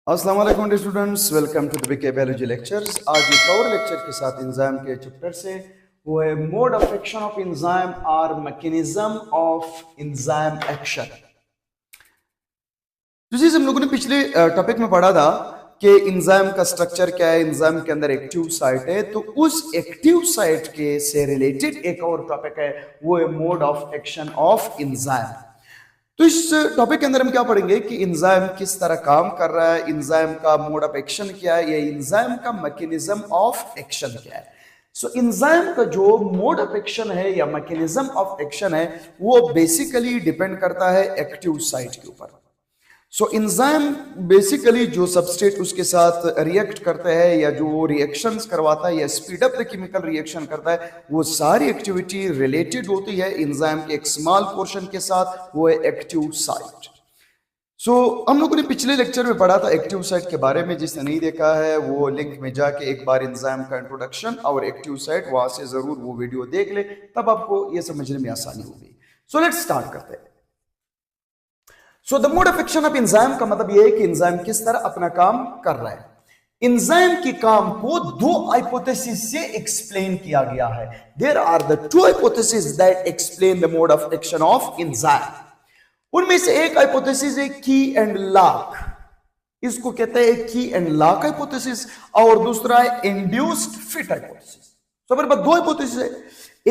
अस्सलाम वालेकुम dear students, welcome to the BK biology lectures. आज एक और लेक्चर के साथ एंजाइम के चैप्टर से वो है mode of action of enzyme और मैकेनिज्म ऑफ एंजाइम एक्शन। तो जैसे हम लोगों ने पिछले टॉपिक में पढ़ा था कि एंजाइम का स्ट्रक्चर क्या है, एंजाइम के अंदर एक्टिव साइट है, तो उस एक्टिव साइट के से रिलेटेड एक और टॉपिक है, वो है mode of action of enzyme. तो इस टॉपिक के अंदर हम क्या पढ़ेंगे कि एंजाइम किस तरह काम कर रहा है, एंजाइम का मोड ऑफ एक्शन क्या है, या एंजाइम का मैकेनिज्म ऑफ एक्शन क्या है। सो एंजाइम का जो मोड ऑफ एक्शन है या मैकेनिज्म ऑफ एक्शन है वो बेसिकली डिपेंड करता है एक्टिव साइट के ऊपर। सो एंजाइम बेसिकली जो सबस्ट्रेट उसके साथ रिएक्ट करते हैं या जो रिएक्शंस करवाता है या speed up the chemical reaction करता है, वो सारी एक्टिविटी रिलेटेड होती है एंजाइम के एक स्मॉल पोर्शन के साथ, वो है एक्टिव साइट। सो हम लोगों ने पिछले लेक्चर में पढ़ा था एक्टिव साइट के बारे में। जिसने नहीं देखा है वो लिंक में जाके एक बार एंजाइम का इंट्रोडक्शन और एक्टिव साइट वहां से जरूर वो वीडियो देख ले, तब आपको ये समझने में आसानी होगी। सो लेट्स स्टार्ट करते हैं। So the mode of action of enzyme का मतलब यह है कि एंजाइम किस तरह अपना काम कर रहा है। एंजाइम के काम को दो हाइपोथेसिस से एक्सप्लेन किया गया है। There are the two hypothesis that explain the mode of action of enzyme. उनमें से एक हाइपोथेसिस है की एंड लॉक, इसको कहते हैं की एंड लॉक हाइपोथेसिस, और दूसरा है इंड्यूस्ड फिट हाइपोथेसिस। तो मेरे पास दो हाइपोथेसिस है,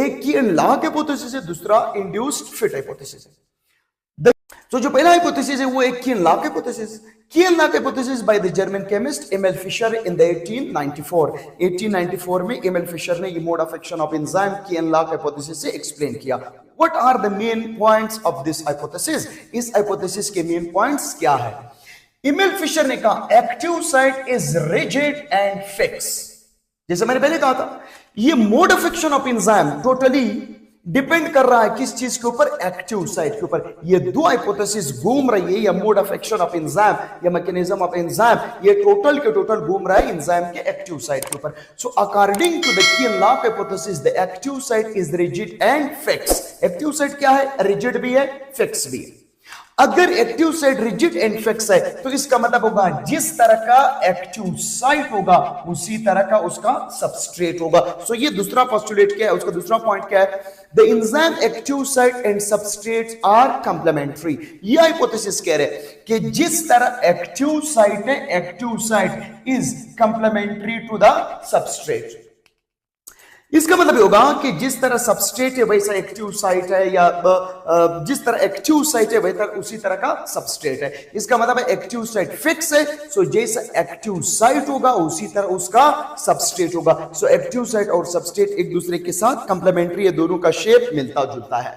एक की एंड लॉक हाइपोथेसिस है, दूसरा इंड्यूस्ड फिट हाइपोथेसिस है। तो जो पहला हाइपोथेसिस है वो एक key and lock hypothesis. Key and lock hypothesis by the German chemist ML Fischer in the 1894 में एमएल फिशर ने ये mode of action of enzyme key and lock hypothesis से एक्सप्लेन किया। What are the main points of this hypothesis? इस hypothesis के main points क्या है? ML Fischer ने कहा active site is rigid and fix. जैसे मैंने पहले कहा था, ये mode of action of enzyme totally depend कर रहा है किस चीज के ऊपर? एक्टिव साइट के ऊपर। ये दो हाइपोथेसिस घूम रही है, या mode of action of enzyme या मैकेनिज्म ऑफ एंजाइम, ये टोटल के टोटल घूम रहा है एंजाइम के एक्टिव साइट के ऊपर। So according to the key and lock hypothesis the active site is rigid and fix. Active site क्या है? रिजिड भी है, फिक्स भी है। अगर active site rigid and fix है तो इसका मतलब होगा जिस तरह का एक्टिव साइट होगा उसी तरह का उसका सबस्ट्रेट होगा। सो ये दूसरा पोस्टुलेट क्या है, उसका दूसरा पॉइंट क्या है? The enzyme active site and substrates are complementary. ये हाइपोथेसिस कह रहे हैं कि जिस तरह एक्टिव साइट है, active site is complementary to the substrate. इसका मतलब होगा कि जिस तरह सबस्ट्रेट है वैसा एक्टिव साइट है, या जिस तरह एक्टिव साइट है वैसा उसी तरह का सबस्ट्रेट है। इसका मतलब है एक्टिव साइट फिक्स है, सो जैसा एक्टिव साइट होगा उसी तरह उसका सबस्ट्रेट होगा। सो एक्टिव साइट और सबस्ट्रेट एक दूसरे के साथ कंप्लीमेंट्री है, दोनों का शेप मिलता जुलता है।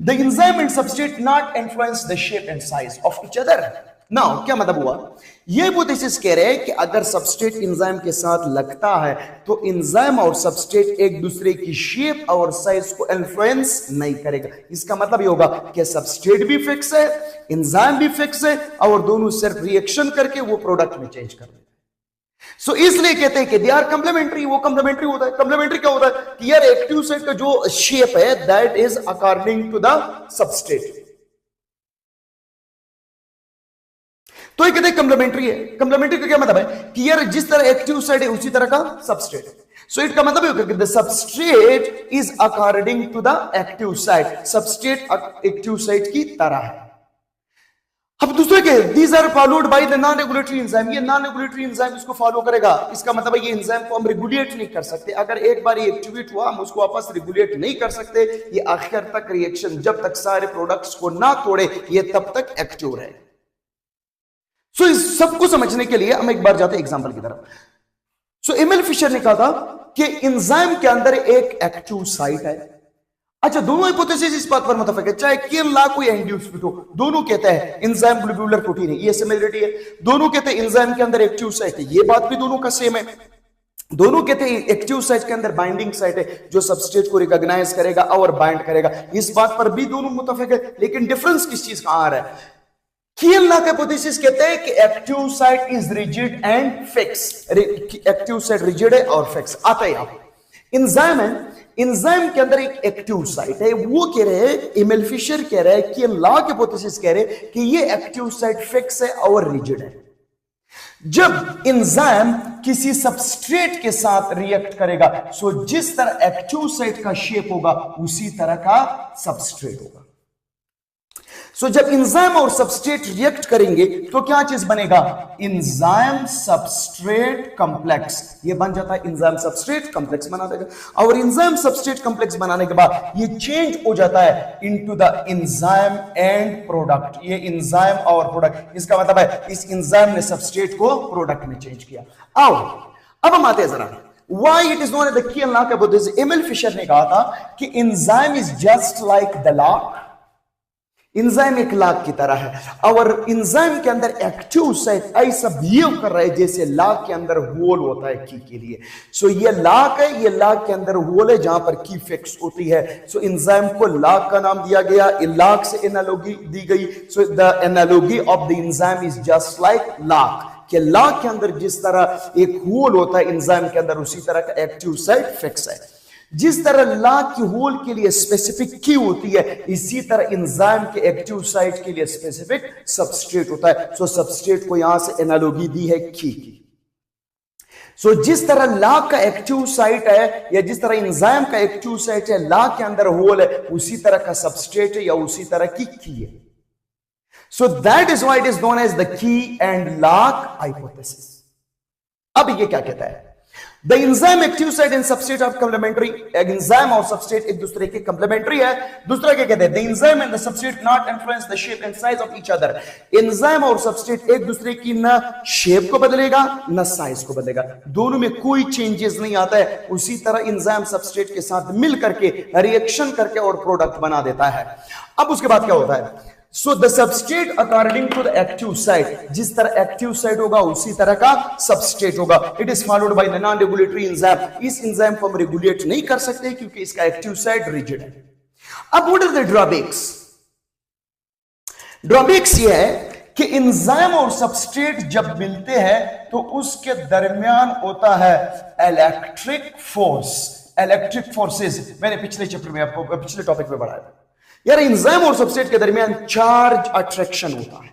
The enzyme and substrate not influence the shape and size of each other. Now क्या मतलब हुआ? ये हाइपोथेसिस कह रहे हैं कि अगर सबस्ट्रेट एंजाइम के साथ लगता है तो एंजाइम और सबस्ट्रेट एक दूसरे की शेप और साइज को इन्फ्लुएंस नहीं करेगा। इसका मतलब ये होगा कि सबस्ट्रेट भी फिक्स है, एंजाइम भी फिक्स है, और दोनों सिर्फ रिएक्शन करके वो प्रोडक्ट में चेंज कर देते हैं। सो इसलिए कहते हैं कि दे आर कंप्लीमेंट्री। वो कंप्लीमेंट्री होता है। कंप्लीमेंट्री क्या होता है कि यार एक्टिव साइट का जो शेप है that is according to the substrate. तो ये कहते हैं कंप्लीमेंट्री है। कंप्लीमेंट्री का क्या मतलब है कि यार जिस तरह एक्टिव साइट है उसी तरह का सबस्ट्रेट। सो इट का मतलब है कि the substrate is according to the active site. Substrate active site की तरह है। अब दूसरे के these are followed by the non regulatory enzyme. ये नॉन रेगुलेटरी एंजाइम इसको फॉलो करेगा। इसका मतलब है ये एंजाइम को हम रेगुलेट नहीं कर सकते। अगर एक बार ये एक्टिवेट हुआ हम उसको वापस रेगुलेट नहीं कर सकते। ये आखिर तक रिएक्शन जब तक सारे प्रोडक्ट्स को ना तोड़े ये तब तक एक्टिव रहे। सो इस सबको समझने के लिए हम एक बार जाते हैं एग्जांपल की तरफ। सो एमएल फिशर ने कहा था कि एंजाइम के अंदर एक एक्टिव साइट है। अच्छा, दोनों हाइपोथेसिस इस बात पर मुत्तफिक है, चाहे की एंड लॉक कोई इंड्यूस फिट हो, दोनों कहते हैं एंजाइम ग्लोब्यूलर प्रोटीन है, ये सिमिलरिटी है। दोनों कहते हैं एंजाइम के अंदर एक्टिव साइट है, ये बात भी दोनों का सेम है। दोनों कहते हैं एक्टिव साइट के अंदर बाइंडिंग साइट है जो सबस्ट्रेट को रिकॉग्नाइज करेगा और बाइंड करेगा। इस बात पर भी दोनों मुत्तफिक है। लेकिन डिफरेंस किस चीज का आ रहा है? की एंड लॉक हाइपोथेसिस कहते हैं कि active site is rigid and fix. Active site rigid है और फिक्स। आता है यहां एंजाइम है, एंजाइम के अंदर एक एक्टिव साइट है। वो कह रहे हैं, एमएल फिशर कह रहे हैं, की एंड लॉक हाइपोथेसिस कह रहे हैं कि ये एक्टिव साइट फिक्स है और रिजिड है। जब एंजाइम किसी सबस्ट्रेट के साथ रिएक्ट करेगा, सो जिस तरह एक्टिव साइट का शेप होगा उसी तरह का सबस्ट्रेट होगा। सो जब एंजाइम और सबस्ट्रेट रिएक्ट करेंगे तो क्या चीज बनेगा? Enzyme substrate complex. ये बन जाता है एंजाइम सबस्ट्रेट कॉम्प्लेक्स बना देगा। और एंजाइम सबस्ट्रेट कॉम्प्लेक्स बनाने के बाद ये चेंज हो जाता है into the enzyme and product. ये एंजाइम और प्रोडक्ट, इसका मतलब है इस एंजाइम ने सबस्ट्रेट को प्रोडक्ट में चेंज किया। आओ अब हम आते हैं जरा why it is known as the key and lock hypothesis। Emil Fischer ने कहा था कि enzyme is just like the lock. Enzyme एक लॉक की तरह है और एंजाइम के अंदर एक्टिव साइट ऐसा बिहेव कर रहा है जैसे लॉक के अंदर होल होता है की के लिए। सो ये लॉक है, ये लॉक के अंदर होल है जहां पर की फिक्स होती है। सो एंजाइम को लॉक का नाम दिया गया, लॉक से एनालॉजी दी गई। So the analogy of the enzyme is just like lock, कि लॉक के अंदर जिस तरह एक होल होता है एंजाइम के अंदर उसी तरह का एक्टिव साइट फिक्स है। जिस तरह लॉक की होल के लिए स्पेसिफिक की होती है, इसी तरह एंजाइम के एक्टिव साइट के लिए स्पेसिफिक सबस्ट्रेट होता है। सो सबस्ट्रेट को यहां से एनालॉजी दी है की। सो जिस तरह लॉक का एक्टिव साइट है या जिस तरह एंजाइम का एक्टिव साइट है, लॉक के अंदर होल है, उसी तरह का सबस्ट्रेट है या उसी तरह की है। So that is why it is known as the key and lock hypothesis. अब ये क्या कहता है? The enzyme active site and substrate are complementary। Enzyme और सबस्ट्रेट एक दूसरे के complementary है। दूसरा क्या कहते हैं? The enzyme and the substrate not influence the shape and size of each other। Enzyme और सबस्ट्रेट एक दूसरे की ना शेप को बदलेगा ना साइज को बदलेगा, दोनों में कोई चेंजेस नहीं आता है। उसी तरह एंजाइम सबस्ट्रेट के साथ मिल करके रिएक्शन करके और प्रोडक्ट बना देता है। अब उसके बाद क्या होता है? So the substrate according to the active site, जिस तरह एक्टिव साइट होगा उसी तरह का सबस्ट्रेट होगा। It is followed by the non regulatory enzyme. इस एंजाइम को हम रेगुलेट नहीं कर सकते क्योंकि इसका एक्टिव साइट रिजिड है। अब what are the drawbacks? Drawbacks ये है कि एंजाइम और सबस्ट्रेट जब मिलते हैं तो उसके दरमियान होता है इलेक्ट्रिक फोर्स, इलेक्ट्रिक फोर्सेस। मैंने पिछले चैप्टर में आपको पिछले टॉपिक में पढ़ाया था यार, एंजाइम और सबस्ट्रेट के दरमियान चार्ज अट्रैक्शन होता है।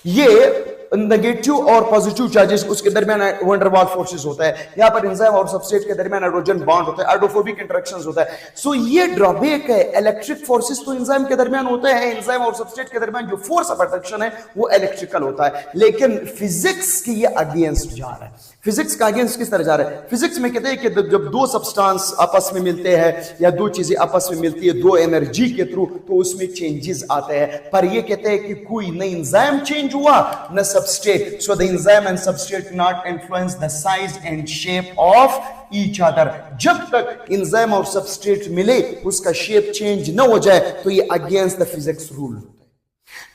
ये नेगेटिव और पॉजिटिव चार्जेस उसके दरमियान वंडर वॉल फोर्सेस होता है। यहां पर एंजाइम और सबस्ट्रेट के दरमियान हाइड्रोजन बॉन्ड होता है, हाइड्रोफोबिक इंटरेक्शंस होता है। सो ये ड्रॉबैक है। इलेक्ट्रिक फोर्सेस तो एंजाइम के दरमियान होते हैं, एंजाइम और सबस्ट्रेट के दरमियान जो फोर्स ऑफ अट्रैक्शन है वो इलेक्ट्रिकल होता है, लेकिन फिजिक्स की ये अगेंस्ट जा रहा है। फिजिक्स का अगेंस्ट किस तरह जा रहा है? फिजिक्स में कहते हैं कि जब दो सब्सटेंस आपस में मिलते हैं या दो चीजें आपस में मिलती है दो एनर्जी के थ्रू, तो उसमें चेंजेस आते हैं। पर ये कहते हैं कि कोई न एंजाइम चेंज हुआ न substrate. So the enzyme and substrate not influence the size and shape of each other. जब तक एंजाइम और सबस्ट्रेट मिले उसका शेप चेंज न हो जाए तो ये अगेंस्ट द फिजिक्स रूल।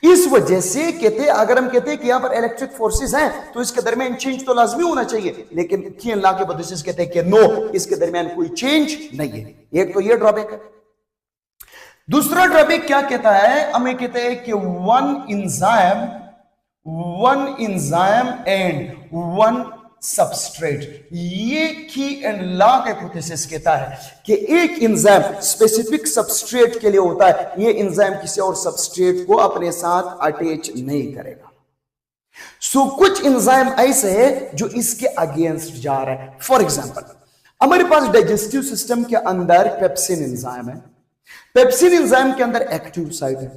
इस वजह से कहते हैं, अगर हम कहते हैं कि यहां पर इलेक्ट्रिक फोर्सेस हैं तो इसके दरमियान चेंज तो लाजमी होना चाहिए, लेकिन की अल्लाह के बदौलत कहते हैं कि नो, इसके दरमियान कोई चेंज नहीं है। एक तो ये ड्रॉबैक है। दूसरा ड्रॉबैक क्या कहता है? हमें कहते हैं कि one enzyme and one substrate. ये की एंड लॉक हाइपोथेसिस कहता है कि एक एंजाइम स्पेसिफिक सबस्ट्रेट के लिए होता है, ये एंजाइम किसी और सबस्ट्रेट को अपने साथ अटैच नहीं करेगा। सो कुछ एंजाइम ऐसे है जो इसके अगेंस्ट जा रहा है। फॉर एग्जांपल, हमारे पास डाइजेस्टिव सिस्टम के अंदर पेप्सिन एंजाइम है। पेप्सिन एंजाइम के अंदर एक्टिव साइट है।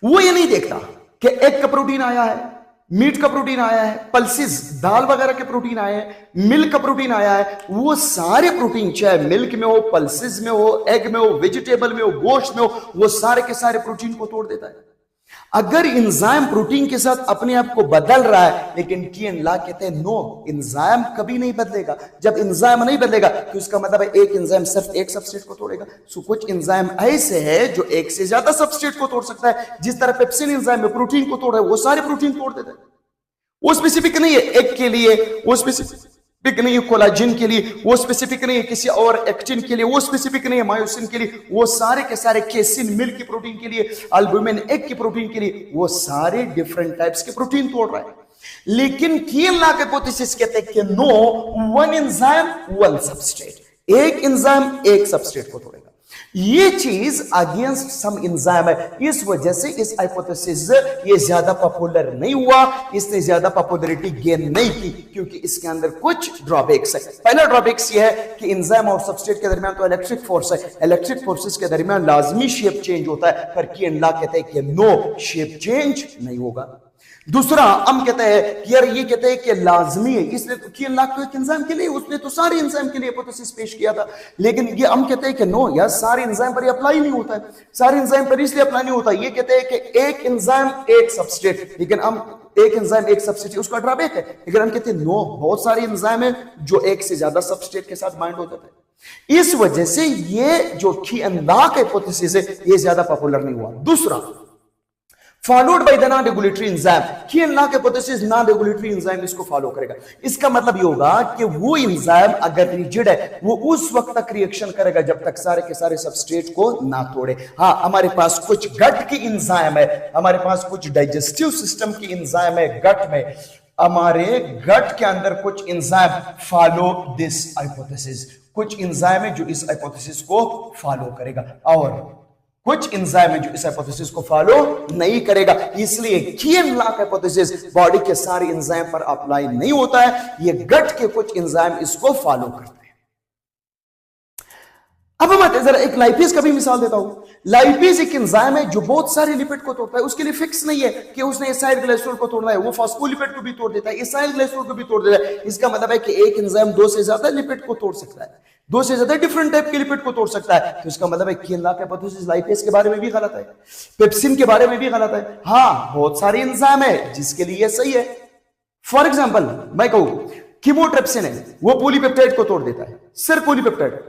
वो ये नहीं देखता कि एग का प्रोटीन आया है, मीट का प्रोटीन आया है, पल्सेस दाल वगैरह के प्रोटीन आए हैं, मिल्क का प्रोटीन आया है। वो सारे प्रोटीन, चाहे मिल्क में हो, पल्सेस में हो, एग में हो, वेजिटेबल में हो, गोश्त में हो, वो सारे के सारे प्रोटीन को तोड़ देता है। अगर एंजाइम प्रोटीन के साथ अपने आप को बदल रहा है, लेकिन की एंड लॉ कहते हैं नो, एंजाइम कभी नहीं बदलेगा। जब एंजाइम नहीं बदलेगा तो इसका मतलब है एक एंजाइम सिर्फ एक सबस्ट्रेट को तोड़ेगा। सो कुछ एंजाइम ऐसे है जो एक से ज्यादा सबस्ट्रेट को तोड़ सकता है। जिस तरह पेप्सिन एंजाइम में प्रोटीन को तोड़ रहा है, वो सारे प्रोटीन तोड़ देता है। वो स्पेसिफिक नहीं है एग के लिए, वो स्पेसिफिक नहीं है कोलाजिन के लिए, वो स्पेसिफिक नहीं है किसी और एक्टिन के लिए, वो स्पेसिफिक नहीं है मायोसिन के लिए, वो सारे के सारे केसिन मिल्क की प्रोटीन के लिए, अल्बुमिन एग की प्रोटीन के लिए, वो सारे डिफरेंट टाइप्स के प्रोटीन तोड़ रहा है। लेकिन किएल हाइपोथेसिस कहते हैं कि no, one enzyme one substrate, एक एंजाइम एक सबस्ट्रेट को तोड़ेगा। ये चीज अगेंस्ट सम एंजाइम है, इस वजह से इस हाइपोथेसिस ये ज्यादा पॉपुलर नहीं हुआ, इसने ज्यादा पॉपुलैरिटी गेन नहीं की, क्योंकि इसके अंदर कुछ ड्रॉबैक्स है। पहला ड्रॉबैक्स ये है कि एंजाइम और सबस्ट्रेट के दरमियान तो इलेक्ट्रिक फोर्स है, इलेक्ट्रिक फोर्सेस के दरमियान लाजमी शेप चेंज होता है, पर की एंड लॉ कहते हैं कि नो, शेप चेंज नहीं होगा। दूसरा, हम कहते हैं कि यार ये कहते हैं कि लाजमी है, इसलिए की एंड लॉ तो एक एंजाइम के लिए, उसने तो सारे एंजाइम के लिए हाइपोथेसिस पेश किया था, लेकिन ये हम कहते हैं कि नो यार, सारे एंजाइम पर अप्लाई नहीं होता है, सारे एंजाइम पर इसलिए अप्लाई नहीं होता, ये कहते हैं कि एक एंजाइम एक सबस्ट्रेट, लेकिन हम एक एंजाइम एक सबस्ट्रेट, उसका ड्रॉबैक है, लेकिन हम कहते हैं नो, बहुत सारे एंजाइम है जो एक से ज्यादा सबस्ट्रेट के साथ बाइंड हो जाता है। इस वजह से ये जो की एंड लॉ हाइपोथेसिस है ये ज्यादा पॉपुलर नहीं हुआ। दूसरा, followed by the non regulatory enzyme, key and lock hypothesis non regulatory enzyme इसको फॉलो करेगा। इसका मतलब ये होगा कि वो एंजाइम अगर रिजिड है वो उस वक्त तक रिएक्शन करेगा जब तक सारे के सारे सबस्ट्रेट को ना तोड़े। हाँ, हमारे पास कुछ गट की एंजाइम है, हमारे पास कुछ डाइजेस्टिव सिस्टम की एंजाइम है गट में, हमारे गट के अंदर कुछ एंजाइम फॉलो दिस हाइपोथेसिस, कुछ एंजाइम है जो इस हाइपोथेसिस को फॉलो करेगा और कुछ एंजाइम है जो इस हाइपोथेसिस को फॉलो नहीं करेगा। इसलिए की एंड लॉ हाइपोथेसिस बॉडी के सारे एंजाइम पर अप्लाई नहीं होता है, ये गट के कुछ एंजाइम इसको फॉलो करते हैं। अब हम जरा एक लाइपेज का भी मिसाल देता हूं। लाइपेज एक एंजाइम है जो बहुत सारे लिपिड को तोड़ता है, उसके लिए फिक्स नहीं है कि उसने एसाइल ग्लाइकोल को तोड़ना है, वो फॉस्फोलिपिड को भी तोड़ देता है, एसाइल ग्लाइकोल को भी तोड़ देता है। इसका मतलब है कि एक एंजाइम दो से ज्यादा लिपिड को तोड़ सकता है, दो से ज्यादा डिफरेंट टाइप के लिपिड को तोड़ सकता है। तो इसका मतलब है की एंड लॉ हाइपोथेसिस लाइपेज के बारे में भी गलत है, पेप्सिन के बारे में भी गलत है। हाँ, बहुत सारे एंजाइम है जिसके लिए सही है। फॉर एग्जांपल मैं कहूं कीमोट्रिप्सिन है, वो पॉलीपेप्टाइड को तोड़ देता है, सिर्फ पॉलीपेप्टाइड।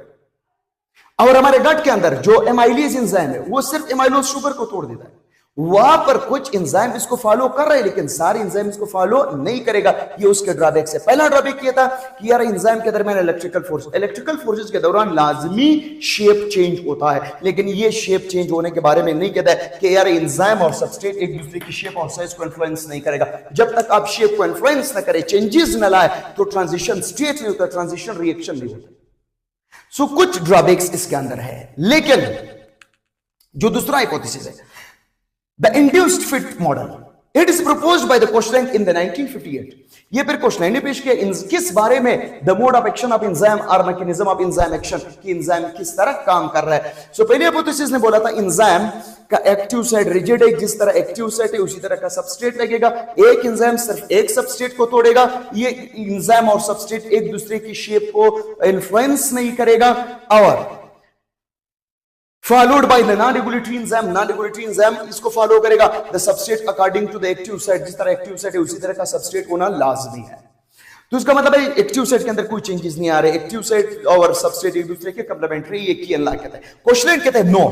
और हमारे गट के अंदर जो एमाइलेज एंजाइम है वो सिर्फ एमाइलोज शुगर को तोड़ देता है। वहां पर कुछ एंजाइम इसको फॉलो कर रहे हैं, लेकिन सारे एंजाइम इसको फॉलो नहीं करेगा। ये उसके ड्रॉबैक से पहला ड्रॉबैक ये था कि यार एंजाइम के दरमियान इलेक्ट्रिकल फोर्सेस के दौरान लाजमी शेप चेंज होता है, लेकिन ये शेप चेंज होने के बारे में नहीं कहता है कि यार एंजाइम और सबस्ट्रेट एक दूसरे की शेप और साइज को इन्फ्लुएंस नहीं करेगा। जब तक आप शेप को इन्फ्लुएंस ना करे, चेंजेस न लाए, तो ट्रांजिशन स्टेट नहीं होता, ट्रांजिशन रिएक्शन नहीं होता। सो कुछ ड्रॉबैक्स इसके अंदर है। लेकिन जो दूसरा हाइपोथेसिस है, the induced fit model, it is proposed by the Koshland in the 1958। ये फिर कोशलैंड ने पेश किया किस बारे में, the mode of action of enzyme और मैकेनिज्म ऑफ एंजाइम एक्शन, कि एंजाइम किस तरह काम कर रहा है। सो पहले हाइपोथेसिस ने बोला था एंजाइम का एक्टिव साइड रिजिड है, जिस तरह एक्टिव साइड है उसी तरह का सबस्ट्रेट लगेगा। एक एंजाइम सिर्फ एक सबस्ट्रेट को तोड़ेगा, ये एंजाइम और सबस्ट्रेट एक दूसरे की शेप को इन्फ्लुएंस नहीं करेगा। और followed by the non-regulatory enzyme, non-regulatory enzyme इसको फॉलो करेगा, the substrate according to the active site, जिस तरह एक्टिव साइट है उसी तरह का सबस्ट्रेट होना लाजमी है। तो इसका मतलब है एक्टिव साइट के अंदर कोई चेंजेस नहीं आ रहे, एक्टिव साइट और सबस्ट्रेट एक दूसरे के कंप्लीमेंट्री, ये की एंड लॉ कहता है। क्वेश्चन कहते हैं no,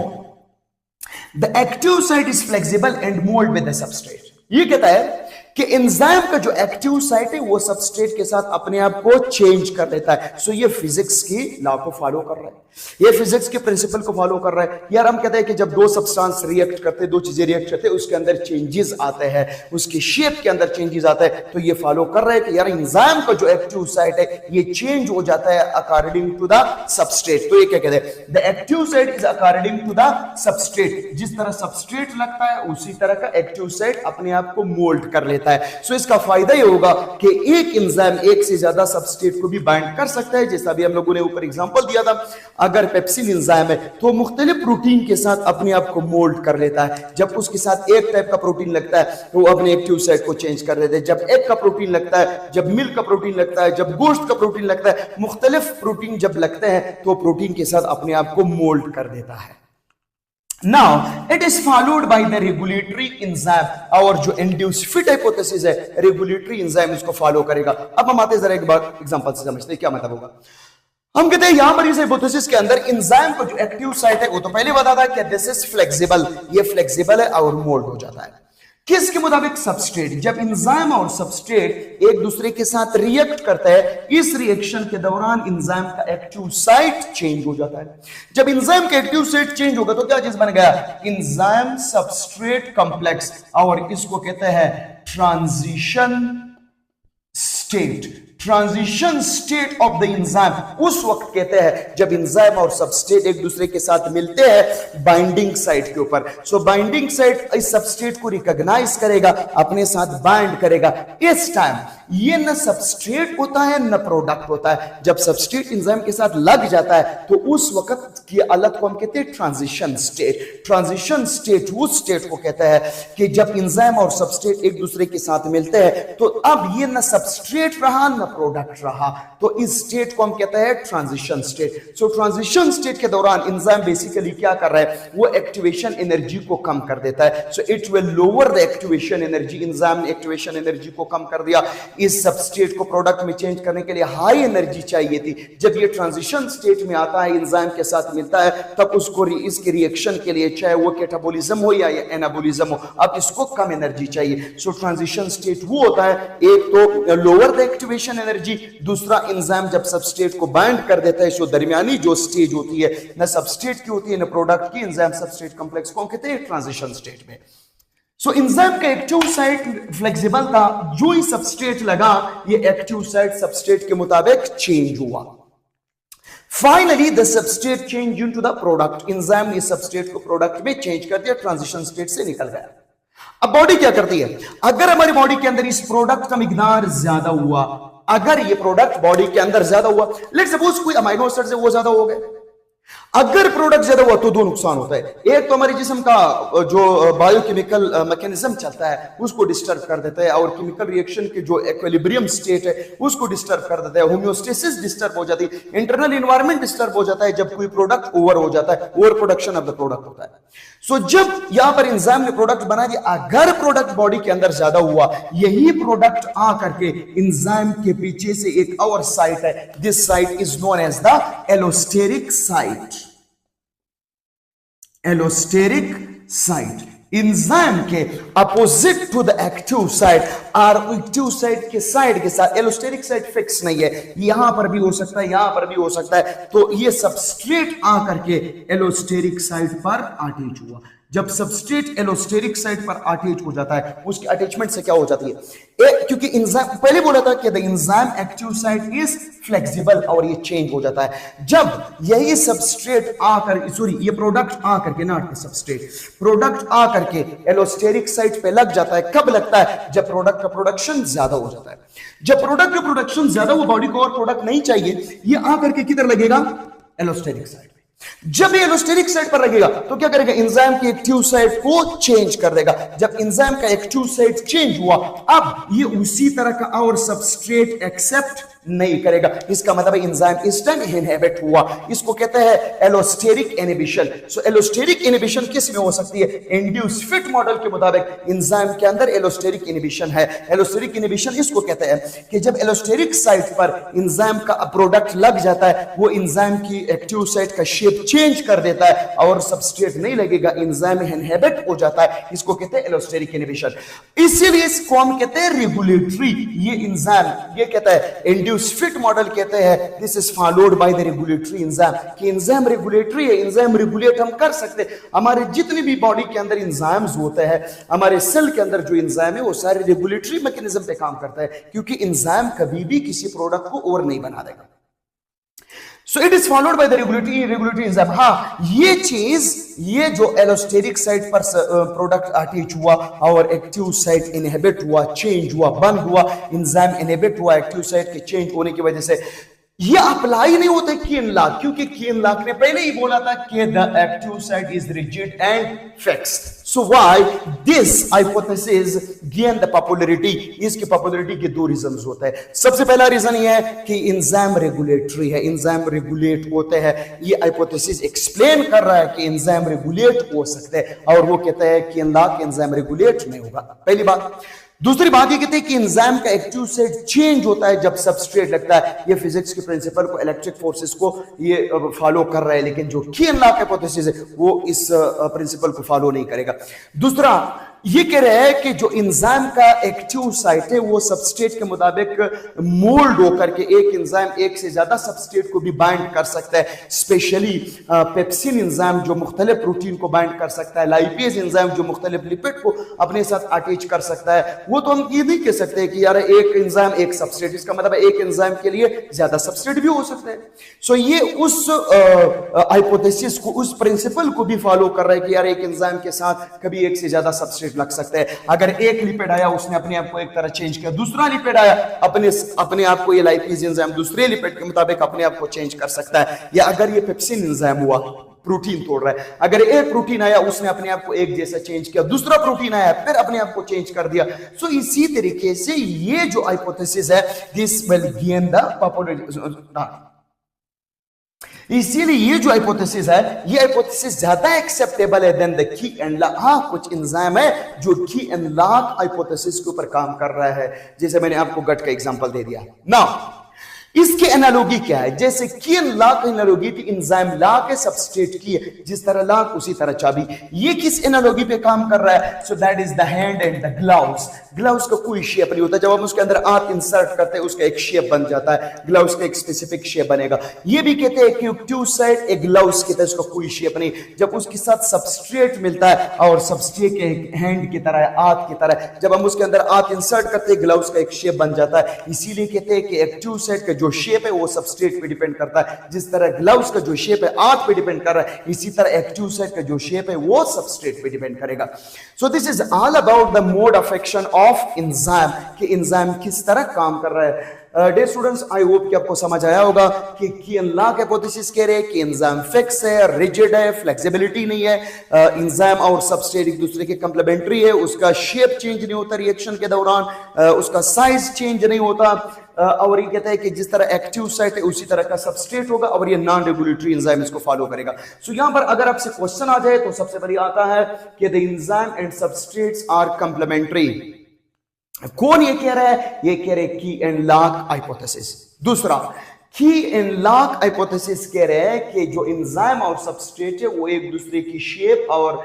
the active site is flexible and mould with the substrate. ये कहता है कि एंजाइम का जो एक्टिव साइट है वो सबस्ट्रेट के साथ अपने आप को चेंज कर लेता है। सो ये फिजिक्स की लॉ को फॉलो कर रहा है, ये फिजिक्स के प्रिंसिपल को फॉलो कर रहा है। यार हम कहते हैं कि जब दो सब्सटेंस रिएक्ट करते हैं, दो चीजें रिएक्ट करते हैं, उसके अंदर चेंजेस आते हैं, उसकी शेप के अंदर चेंजेस आते हैं। तो ये फॉलो कर रहा है कि यार एंजाइम का जो एक्टिव साइट है ये चेंज हो जाता है अकॉर्डिंग टू द सबस्ट्रेट। तो ये क्या कहते हैं, the active site is according to the substrate, जिस तरह सबस्ट्रेट लगता है उसी तरह का एक्टिव साइट अपने आप को मोल्ड कर लेता है। सो इसका फायदा ये होगा कि एक एंजाइम एक से ज्यादा सबस्ट्रेट को भी बाइंड कर सकता है। जैसा भी हम लोगों ने ऊपर एग्जांपल दिया था, अगर पेप्सिन एंजाइम है तो मुख्तलिफ प्रोटीन के साथ अपने आप को मोल्ड कर लेता है। जब उसके साथ एक टाइप का प्रोटीन लगता है तो वो अपने एक्टिव साइट को चेंज कर लेते हैं। जब एग का प्रोटीन लगता है, जब मिल्क का प्रोटीन लगता है, जब गोश्त का प्रोटीन लगता है, मुख्तलिफ प्रोटीन जब लगते हैं तो प्रोटीन के साथ अपने आप को मोल्ड कर देता है। Now it is followed by the regulatory enzyme, और जो induced fit hypothesis है regulatory enzyme इसको फॉलो करेगा। अब हम आते हैं जरा एक बार एग्जांपल से समझते हैं क्या मतलब होगा। हम कहते हैं यहां पर इस हाइपोथेसिस के अंदर एंजाइम का जो एक्टिव साइट है वो तो पहले बता था कि दिस इज फ्लेक्सिबल, ये फ्लेक्सिबल है और मोल्ड हो जाता है। किसके मुताबिक, सबस्ट्रेट। जब एंजाइम और सबस्ट्रेट एक दूसरे के साथ रिएक्ट करता है, इस रिएक्शन के दौरान एंजाइम का एक्टिव साइट चेंज हो जाता है। जब एंजाइम का एक्टिव साइट चेंज होगा तो क्या चीज बन गया, एंजाइम सबस्ट्रेट कॉम्प्लेक्स, और इसको कहते हैं transition state. Transition state of the enzyme उस वक्त कहते हैं जब एंजाइम और सबस्ट्रेट एक दूसरे के साथ मिलते हैं बाइंडिंग साइट के ऊपर। सो बाइंडिंग साइट इस सबस्ट्रेट को रिकॉग्नाइज करेगा, अपने साथ बाइंड करेगा। इस टाइम ये न सबस्ट्रेट होता है न प्रोडक्ट होता है। जब सबस्ट्रेट एंजाइम के साथ लग जाता है तो उस वक्त की हालत को हम कहते हैं ट्रांजिशन स्टेट। ट्रांजिशन स्टेट उस स्टेट को कहता है कि जब एंजाइम और सबस्ट्रेट एक दूसरे के साथ मिलते हैं तो अब ये न सबस्ट्रेट रहा न प्रोडक्ट रहा, तो इस स्टेट को हम कहते हैं ट्रांजिशन स्टेट। सो ट्रांजिशन स्टेट के दौरान एंजाइम बेसिकली क्या कर रहा है, वो एक्टिवेशन एनर्जी को कम कर देता है। सो it will lower the activation energy. Enzyme ने एक्टिवेशन एनर्जी को कम कर दिया। इस सबस्ट्रेट को प्रोडक्ट में चेंज करने के लिए हाई एनर्जी चाहिए थी। जब ये ट्रांजिशन स्टेट में आता है, एंजाइम के साथ मिलता है, तब उसको इसके रिएक्शन के लिए, चाहे वो कैटाबोलिज्म हो या एनाबोलिज्म हो, अब इसको कम एनर्जी चाहिए। सो ट्रांजिशन स्टेट वो होता है, एक तो लोअर द एक्टिवेशन एनर्जी, दूसरा एंजाइम जब सबस्ट्रेट को बाइंड कर देता है। सो दरमियानी जो स्टेज होती है न सबस्ट्रेट की होती है न प्रोडक्ट की, एंजाइम सबस्ट्रेट कॉम्प्लेक्स को कहते हैं ट्रांजिशन स्टेट में। सो एंजाइम का एक्टिव साइट फ्लेक्सिबल था, जो ही सबस्ट्रेट लगा ये एक्टिव साइट सबस्ट्रेट के मुताबिक चेंज हुआ। Finally the substrate change into the product. Enzyme ने सबस्ट्रेट को प्रोडक्ट में चेंज कर दिया, ट्रांजिशन स्टेट से निकल गया। अब बॉडी क्या करती है, अगर हमारी बॉडी के अंदर इस प्रोडक्ट का मिकदार ज्यादा हुआ, अगर ये प्रोडक्ट बॉडी के अंदर ज्यादा हुआ, लेट्स सपोज कोई अमाइनो एसिड से वो ज्यादा हो गए, अगर प्रोडक्ट ज्यादा हुआ तो दो नुकसान होता है। एक तो हमारे जिस्म का जो बायोकेमिकल मैकेनिज्म चलता है उसको डिस्टर्ब कर देता है, और केमिकल रिएक्शन के जो इक्विलिब्रियम स्टेट है उसको डिस्टर्ब कर देता है। होम्योस्टेसिस डिस्टर्ब हो जाती है, इंटरनल एनवायरनमेंट डिस्टर्ब हो जाता है जब कोई प्रोडक्ट ओवर हो जाता है, over production of the product होता है। सो जब यहां पर एंजाइम ने प्रोडक्ट बना दिया, अगर प्रोडक्ट बॉडी के अंदर ज्यादा हुआ, यही प्रोडक्ट आ करके एंजाइम के पीछे से एक और साइट है, this site is known as the allosteric site. Allosteric site enzyme के opposite to the active site, और एक्टिव साइट के साइड के साथ एलोस्टेरिक साइट फिक्स नहीं है, यहां पर भी हो सकता है, यहां पर भी हो सकता है। तो ये सबस्ट्रेट आकर के एलोस्टेरिक साइट पर अटैच हुआ। जब सबस्ट्रेट एलोस्टेरिक साइट पर अटैच हो जाता है, उसकी अटैचमेंट से क्या हो जाती है, क्योंकि एंजाइम पहले बोला था कि the enzyme active site is flexible, और ये चेंज हो जाता है जब यही सबस्ट्रेट आकर, सॉरी ये प्रोडक्ट आकर के, नॉट सबस्ट्रेट, प्रोडक्ट आकर के एलोस्टेरिक साइट पे लग जाता है। कब लगता है, जब प्रोडक्ट का प्रोडक्शन ज्यादा हो जाता है। जब प्रोडक्ट का प्रोडक्शन ज्यादा हो, बॉडी को और प्रोडक्ट नहीं चाहिए, ये आकर के किधर लगेगा, एलोस्टेरिक साइट। जब ये एलोस्टेरिक साइट पर लगेगा तो क्या करेगा, एंजाइम की एक्टिव साइट को चेंज कर देगा। जब एंजाइम का एक्टिव साइट चेंज हुआ, अब ये उसी तरह का और सबस्ट्रेट एक्सेप्ट नहीं करेगा। इसका मतलब एंजाइम इंस्टेंट इनहिबिट हुआ, इसको कहते हैं एलोस्टेरिक इनहिबिशन। सो एलोस्टेरिक इनहिबिशन किस में हो सकती है, इंड्यूस फिट मॉडल के मुताबिक एंजाइम के अंदर एलोस्टेरिक इनहिबिशन है। एलोस्टेरिक इनहिबिशन इसको कहते हैं कि जब एलोस्टेरिक साइट पर एंजाइम का प्रोडक्ट लग जाता है, वो एंजाइम की एक्टिव साइट का शेप चेंज कर देता है और सबस्ट्रेट नहीं लगेगा, एंजाइम इनहिबिट हो जाता है, इसको कहते हैं एलोस्टेरिक इनहिबिशन। इसीलिए इसको हम कहते हैं रेगुलेटरी। ये एंजाइम ये कहता है फिट मॉडल कहते हैं this is followed by the regulatory enzyme, कि एंजाइम रेगुलेटरी है, एंजाइम रेगुलेट हम कर सकते हैं। हमारे जितनी भी बॉडी के अंदर एंजाइम्स होते हैं, हमारे सेल के अंदर जो एंजाइम है वो सारे रेगुलेटरी मैकेनिज्म पे काम करता है, क्योंकि एंजाइम कभी भी किसी प्रोडक्ट को और नहीं बना देगा। So it is followed by the regulatory enzyme. हाँ, ये चीज, ये जो एलोस्टेरिक साइट पर प्रोडक्ट अटैच हुआ और एक्टिव साइट इनहिबिट हुआ, चेंज हुआ, बंद हुआ, एंजाइम इनहिबिट हुआ एक्टिव साइट के चेंज होने की वजह से, ये अप्लाई नहीं होता कीन लॉ, क्योंकि कीन लॉ ने पहले ही बोला था कि the active site is rigid and fixed. So why this hypothesis gain the popularity, इसकी पॉपुलैरिटी के दो रीजंस होते हैं। सबसे पहला रीजन ये है कि एंजाइम रेगुलेटरी है, एंजाइम रेगुलेट होते हैं। ये हाइपोथेसिस एक्सप्लेन कर रहा है कि एंजाइम रेगुलेट हो सकते हैं, और वो कहता है कि एंजाइम रेगुलेट नहीं होगा, पहली बात। दूसरी बात ये कहते हैं कि एंजाइम का एक्टिव साइट चेंज होता है जब सबस्ट्रेट लगता है। ये फिजिक्स के प्रिंसिपल को, इलेक्ट्रिक फोर्सेस को ये फॉलो कर रहा है, लेकिन जो कीन लॉ का हाइपोथेसिस है वो इस प्रिंसिपल को फॉलो नहीं करेगा। दूसरा, ये कह रहे हैं कि जो इंजाइम का एक्टिव साइट है वो सबस्ट्रेट के मुताबिक मोल्ड होकर के एक इंजाइम एक से ज्यादा सबस्ट्रेट को भी बाइंड कर सकता है। स्पेशली पेप्सिन इंजाइम जो मुख्तलिफ प्रोटीन को बाइंड कर सकता है, लाइपेज इंजाइम जो मुख्तलिफ लिपिड को अपने साथ अटैच कर सकता है। वो तो हम ये नहीं कह सकते कि यार एक इंजाइम एक सबस्ट्रेट, इसका मतलब एक इंजाइम के लिए ज्यादा सबस्ट्रेट भी हो सकते हैं। सो ये उस हाइपोथेसिस को, उस प्रिंसिपल को भी फॉलो कर रहा है कि यार एक इंजाइम के साथ कभी एक से ज्यादा सबस्ट्रेट लग सकता है। अगर एक लिपिड आया उसने अपने आप को एक तरह चेंज किया, दूसरा लिपिड आया अपने आप को, ये लाइपेज एंजाइम दूसरे लिपिड के मुताबिक अपने आप को चेंज कर सकता है। या अगर ये पेप्सिन एंजाइम हुआ, प्रोटीन तोड़ रहा है, अगर एक प्रोटीन आया उसने अपने आप को एक जैसा चेंज किया, दूसरा प्रोटीन आया फिर अपने आप को चेंज कर दिया। सो इसी तरीके से ये जो हाइपोथेसिस है, this will gain the popular, इसीलिए ये जो हाइपोथेसिस है, ये हाइपोथेसिस ज्यादा एक्सेप्टेबल है than the key and lock. हाँ, कुछ एंजाइम है जो की एंड लॉक हाइपोथेसिस के ऊपर काम कर रहा है, जैसे मैंने आपको गट का एग्जांपल दे दिया। नाउ इसके एनालॉजी क्या है? जैसे की एंड लॉक एनालॉजी थी, एंजाइम लॉक है, सबस्ट्रेट की है, जिस तरह लॉक उसी तरह चाबी। ये किस एनालॉजी पे काम कर रहा है? So that is the hand and the gloves. Gloves का कोई शेप नहीं होता, जब हम उसके अंदर हाथ इंसर्ट करते हैं उसका एक शेप बन जाता है, ग्लव्स का एक स्पेसिफिक शेप बनेगा। ये भी कहते हैं कि एक्टिव साइड एक ग्लव्स की तरह, उसका कोई शेप नहीं। जब उसके साथ सबस्ट्रेट मिलता है और सबस्ट्रेट के हैंड की तरह, हाथ की तरह, जब हम उसके अंदर हाथ इंसर्ट करते हैं ग्लव्स का एक शेप बन जाता है। इसीलिए कहते हैं कि एक्टिव साइड का जो शेप है वो सबस्ट्रेट पे डिपेंड करता है। जिस तरह ग्लव्स का जो शेप है हाथ पे डिपेंड कर रहा है, इसी तरह एक्टिव साइड का जो शेप है वो सबस्ट्रेट पे डिपेंड करेगा। सो this is all about the mode of action of enzyme, कि एंजाइम किस तरह काम कर रहा है। डियर स्टूडेंट्स, आई होप कि आपको समझ आया होगा कि की एंड लॉक हाइपोथेसिस कह रहे हैं कि एंजाइम फिक्स है, रिजिड है, फ्लेक्सिबिलिटी नहीं है। एंजाइम और सबस्ट्रेट एक दूसरे के कंप्लीमेंट्री है, उसका शेप चेंज नहीं होता रिएक्शन के दौरान, उसका साइज चेंज नहीं होता। और ये कहता है कि जिस तरह एक्टिव साइट है उसी तरह का सबस्ट्रेट होगा, और ये नॉन रेगुलेटरी एंजाइम इसको फॉलो करेगा। सो यहां पर अगर आपसे क्वेश्चन आ जाए तो सबसे पहले आता है कि the enzyme and substrates are complementary. कौन ये कह रहा है? ये कह रहे की एंड लॉक हाइपोथेसिस। दूसरा, की एंड लॉक हाइपोथेसिस कह रहे हैं कि जो एंजाइम और सबस्ट्रेट है वो एक दूसरे की शेप और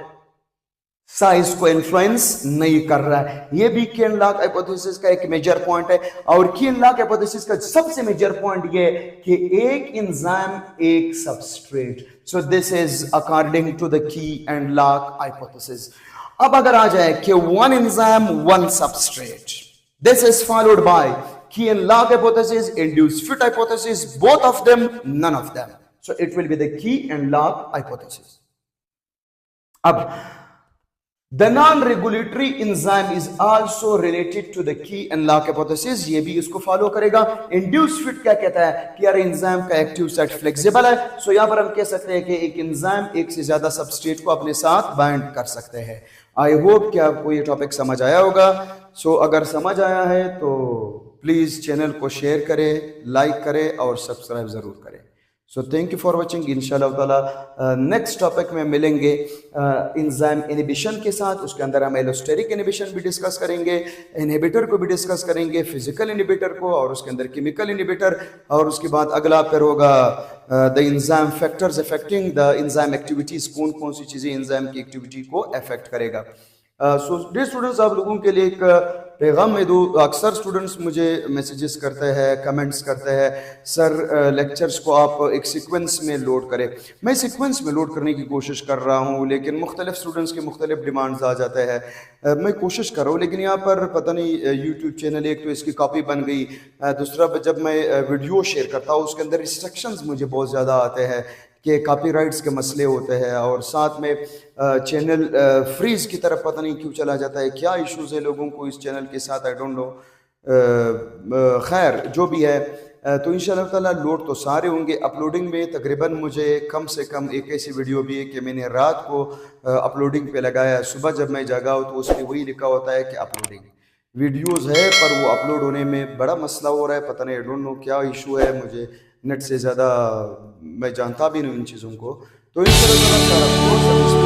साइज को इन्फ्लुएंस नहीं कर रहा है। ये भी की एंड लॉक हाइपोथेसिस का एक मेजर पॉइंट है। और की एंड लॉक हाइपोथेसिस का सबसे मेजर पॉइंट ये है कि एक एंजाइम एक substrate. So this is according to the key and lock hypothesis. अब अगर आ जाए कि one enzyme one substrate, this is followed by key and lock hypothesis, induced fit hypothesis, both of them, none of them. So it will be the key and lock hypothesis. अब the non-regulatory enzyme is also related to the key and lock hypothesis, ये भी इसको follow करेगा। Induced fit क्या कहता है कि यार एंजाइम का एक्टिव साइट फ्लेक्सिबल है। सो यहां पर हम कह सकते हैं कि एक एंजाइम एक से ज्यादा सबस्ट्रेट को अपने साथ बाइंड कर सकते हैं। आई होप कि आपको ये टॉपिक समझ आया होगा। सो अगर समझ आया है तो प्लीज चैनल को शेयर करें, लाइक करें और सब्सक्राइब जरूर करें। So thank you for watching. इंशाल्लाह ताला नेक्स्ट टॉपिक में मिलेंगे एंजाइम इनहिबिशन के साथ। उसके अंदर हम एलोस्टेरिक इनहिबिशन भी डिस्कस करेंगे, इनहिबिटर को भी डिस्कस करेंगे, फिजिकल इनहिबिटर को, और उसके अंदर केमिकल इनहिबिटर। और उसके बाद अगला फिर होगा the enzyme factors affecting the enzyme activities, कौन कौन सी चीजें एंजाइम की एक्टिविटी को अफेक्ट करेगा। सो डियर स्टूडेंट्स, आप लोगों के लिए एक पैगाम में दो। अक्सर स्टूडेंट्स मुझे मैसेजेस करते हैं, कमेंट्स करते हैं, सर लेक्चर्स को आप एक सीक्वेंस में लोड करें। मैं सीक्वेंस में लोड करने की कोशिश कर रहा हूं, लेकिन मुख्तलिफ स्टूडेंट्स के मुख्तलिफ डिमांड्स आ जाते हैं। मैं कोशिश कर रहा हूँ, लेकिन यहाँ पर पता नहीं यूट्यूब चैनल एक तो इसकी कॉपी बन गई, दूसरा जब मैं वीडियो शेयर करता हूँ उसके अंदर रिस्ट्रिक्शंस मुझे बहुत ज़्यादा आते हैं कि कॉपीराइट्स के मसले होते हैं, और साथ में चैनल फ्रीज की तरफ पता नहीं क्यों चला जाता है, क्या इश्यूज है लोगों को इस चैनल के साथ, आई डोंट नो। खैर जो भी है, तो इंशाल्लाह ताला लोड तो सारे होंगे। अपलोडिंग में तकरीबन मुझे कम से कम एक ऐसी वीडियो भी है कि मैंने रात को अपलोडिंग पे लगाया, सुबह जब मैं जागा हो तो उस पर वही लिखा होता है कि अपलोडिंग वीडियोज़ है, पर वो अपलोड होने में बड़ा मसला हो रहा है, पता नहीं, आई डोंट नो क्या इशू है। मुझे नेट से ज़्यादा मैं जानता भी नहीं इन चीज़ों को, तो इंशाल्लाह ताला